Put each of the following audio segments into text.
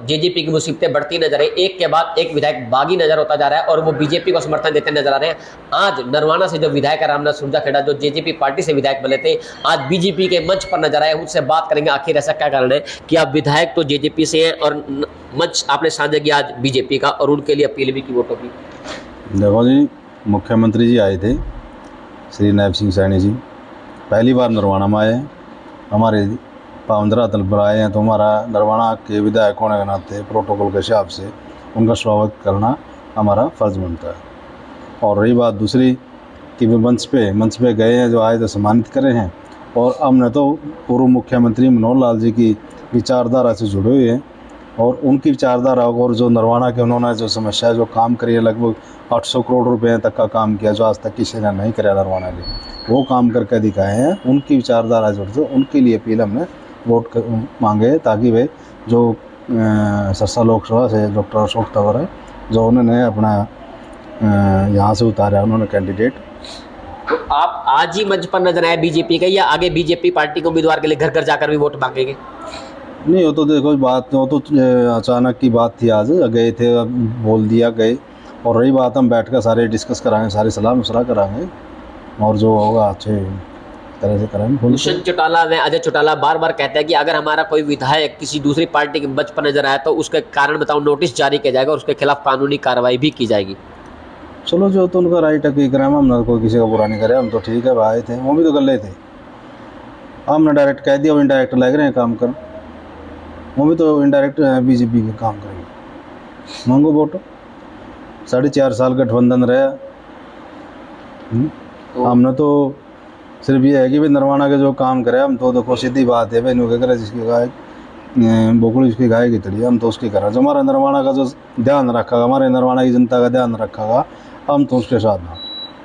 JJP की मुसीबतें बढ़ती नजर है, एक के बाद एक विधायक बागी नजर होता जा रहा है और वो बीजेपी को समर्थन देते नजर आ रहे हैं। आज नरवाना से जो विधायक है रामनाथ सुरजाखेड़ा, जो जेजेपी पार्टी से विधायक बने थे, आज बीजेपी के मंच पर नजर आए। उनसे बात करेंगे आखिर ऐसा क्या कारण है कि आप विधायक तो जेजेपी से हैं और मंच आपने साझा किया आज बीजेपी का और उनके लिए अपील भी की वोटों की। देखो जी, मुख्यमंत्री जी आए थे श्री नायब सिंह सैनी जी, पहली बार नरवाना में आए हैं। हमारे पावन धरातल पर आए हैं तो हमारा नरवाना के विधायक होने के नाते प्रोटोकॉल के हिसाब से उनका स्वागत करना हमारा फ़र्ज़ बनता है। और रही बात दूसरी कि वे मंच पे गए हैं, जो आए तो सम्मानित करे हैं। और हमने तो पूर्व मुख्यमंत्री मनोहर लाल जी की विचारधारा से जुड़े हुए हैं और उनकी विचारधारा और जो नरवाना के उन्होंने जो समस्या जो काम करी है, लगभग 800 करोड़ रुपए तक का काम किया जो आज तक किसी ने नहीं कराया नरवाना के, वो काम करके दिखाए हैं। उनकी विचारधारा जुड़ते, उनके लिए अपील हमने वोट मांगे ताकि वे जो सरसा लोकसभा से डॉक्टर अशोक तंवर है, जो उन्होंने अपना यहाँ से उतारा उन्होंने कैंडिडेट। तो आप आज ही मंच पर नजर आए बीजेपी के, या आगे बीजेपी पार्टी के उम्मीदवार के लिए घर घर जाकर भी वोट मांगेंगे? नहीं, वो तो देखो बात, वो तो अचानक की बात थी, आज गए थे, बोल दिया गए। और रही बात, हम बैठ कर सारे डिस्कस कराएंगे, सारी सलाह मशवरा कराएंगे और जो होगा अच्छे तरह से कराएंगे। दुष्यंत चौटाला व अजय चौटाला बार बार कहते हैं कि अगर हमारा कोई विधायक किसी दूसरी पार्टी के मंच पर नजर आया तो उसके कारण बताओ नोटिस जारी किया जाएगा और उसके खिलाफ कानूनी कार्रवाई भी की जाएगी। चलो, जो तो उनका राइट है कि करें, हम कोई किसी का बुरा नहीं करे, हम तो ठीक है भाई थे, वो भी तो गले थे। हमने डायरेक्ट कह दिया, वो इनडायरेक्ट लग रहे हैं काम कर, वो भी तो इनडायरेक्ट बीजेपी के काम करेंगे। मांगो वोट, 4.5 साल गठबंधन रहा। हमने तो सिर्फ ये है कि भाई नरवाना के जो काम करे, हम तो देखो सीधी बात है भाई, नुके करे जिसकी गाय बोकड़ी उसकी गाय की तड़ी, हम तो उसकी करें। जो हमारा नरवाना का जो ध्यान रखा, हमारे नरवाना की जनता का ध्यान रखा, हम तो उसके साथ हैं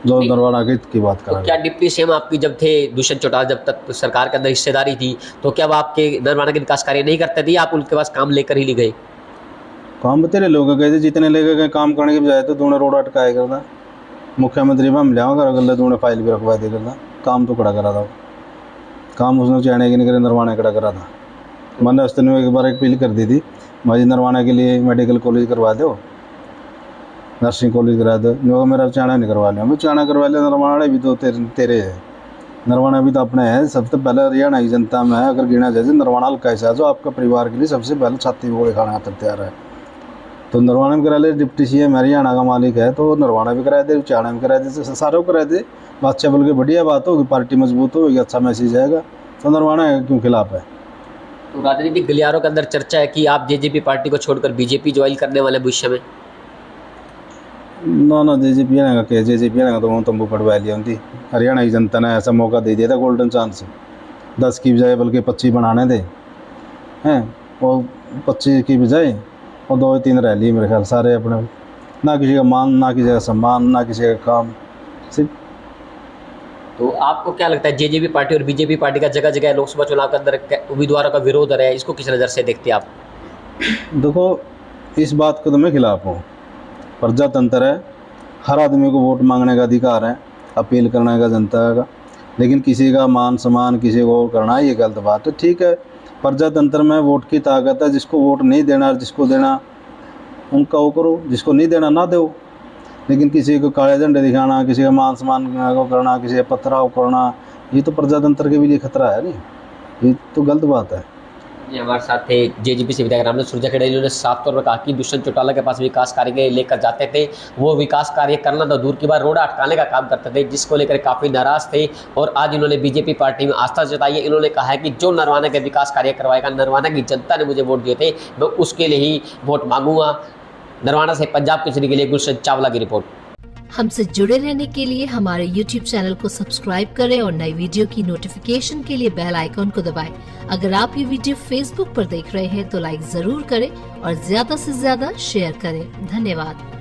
जो नरवाना की बात करें। तो क्या डिप्टी सीएम आपकी जब थे दुष्यंत चौटाला, जब तक तो सरकार के अंदर हिस्सेदारी थी, तो क्या वो आपके नरवाना के विकास कार्य नहीं करते थे, आप उनके पास काम लेकर ही ले गए? काम बतेरे लोग गए थे, जितने लेके गए काम करने की बजाय तो तूने रोड अटकाए करता, मुख्यमंत्री में हम लिया कर गल, तूने फाइल भी रखवा दे करता, काम तो खड़ा करा था। काम उसने चाहने की नहीं करे, नरवाना खड़ा करा था। मैंने उस दिन एक बार एक अपील कर दी थी, भाई नरवाना के लिए मेडिकल कॉलेज करवा दो, नर्सिंग कॉलेज करा दो, जो मेरा चाणा नहीं करवा लिया, मैं चाणा करवा लिया। नरवाना भी तो तेरे है, नरवाना भी तो अपने है। सबसे पहले हरियाणा की जनता में अगर गिना जाए, नरवाना कैसा है जो आपका परिवार के लिए सबसे पहले छाती गोले खाने तक तैयार है, तो नरवाना भी करा ले। डिप्टी सीएम हरियाणा का मालिक है तो नरवाना भी करा दे, चाणा भी करा दे, सारे को करा दे। बादशाह बोल के बढ़िया बात होगी, पार्टी मजबूत होगी, अच्छा मैसेज आएगा। तो नरवाना क्यों खिलाफ है? तो राजनीतिक गलियारों के अंदर चर्चा है कि आप जेजेपी पार्टी को छोड़कर बीजेपी ज्वाइन करने वाले भविष्य में। ना जेजेपी ने तो तंबू पड़वा लिया उनकी। हरियाणा की जनता ने ऐसा मौका दे दिया था, गोल्डन चांस, 10 की बजाय बल्कि 25 बनाने थे हैं, और 25 की बजाय और 2-3 रह ली मेरे ख्याल, सारे अपने, ना किसी का मान, ना किसी का सम्मान, ना किसी का काम, सिर्फ। तो आपको क्या लगता है जेजेपी पार्टी और बीजेपी पार्टी का जगह जगह लोकसभा चुनाव के अंदर उम्मीदवारों का विरोध है, इसको किस नज़र से देखते हैं आप? देखो, इस बात को तो मैं खिलाफ हूँ। प्रजातंत्र है, हर आदमी को वोट मांगने का अधिकार है, अपील करने का जनता का, लेकिन किसी का मान सम्मान किसी को करना ये गलत बात है। ठीक है, प्रजातंत्र में वोट की ताकत है, जिसको वोट नहीं देना, जिसको देना उनका वो करो, जिसको नहीं देना ना दो। लेकिन किसी को काले झंडे दिखाना, किसी का मान सम्मान को करना, किसी का पथराव करना, ये तो प्रजातंत्र के भी लिए खतरा है। नहीं, ये तो गलत बात है। हमारे साथ थे जेजेपी से विधायक रामनाथ सुरजाखेड़ा, इन्होंने साफ तौर पर कहा कि दुष्यंत चौटाला के पास विकास कार्य लेकर जाते थे, वो विकास कार्य करना तो दूर की बात, रोड अटकाने का काम करते थे, जिसको लेकर काफ़ी नाराज थे। और आज इन्होंने बीजेपी पार्टी में आस्था जताई है। इन्होंने कहा है कि जो नरवाना के विकास कार्य करवाएगा, नरवाना की जनता ने मुझे वोट दिए थे, मैं उसके लिए ही वोट मांगूंगा। नरवाना से पंजाब केसरी के लिए गुलशन चावला की रिपोर्ट। हमसे जुड़े रहने के लिए हमारे YouTube चैनल को सब्सक्राइब करें और नई वीडियो की नोटिफिकेशन के लिए बेल आइकॉन को दबाएं। अगर आप ये वीडियो Facebook पर देख रहे हैं तो लाइक जरूर करें और ज्यादा से ज्यादा शेयर करें। धन्यवाद।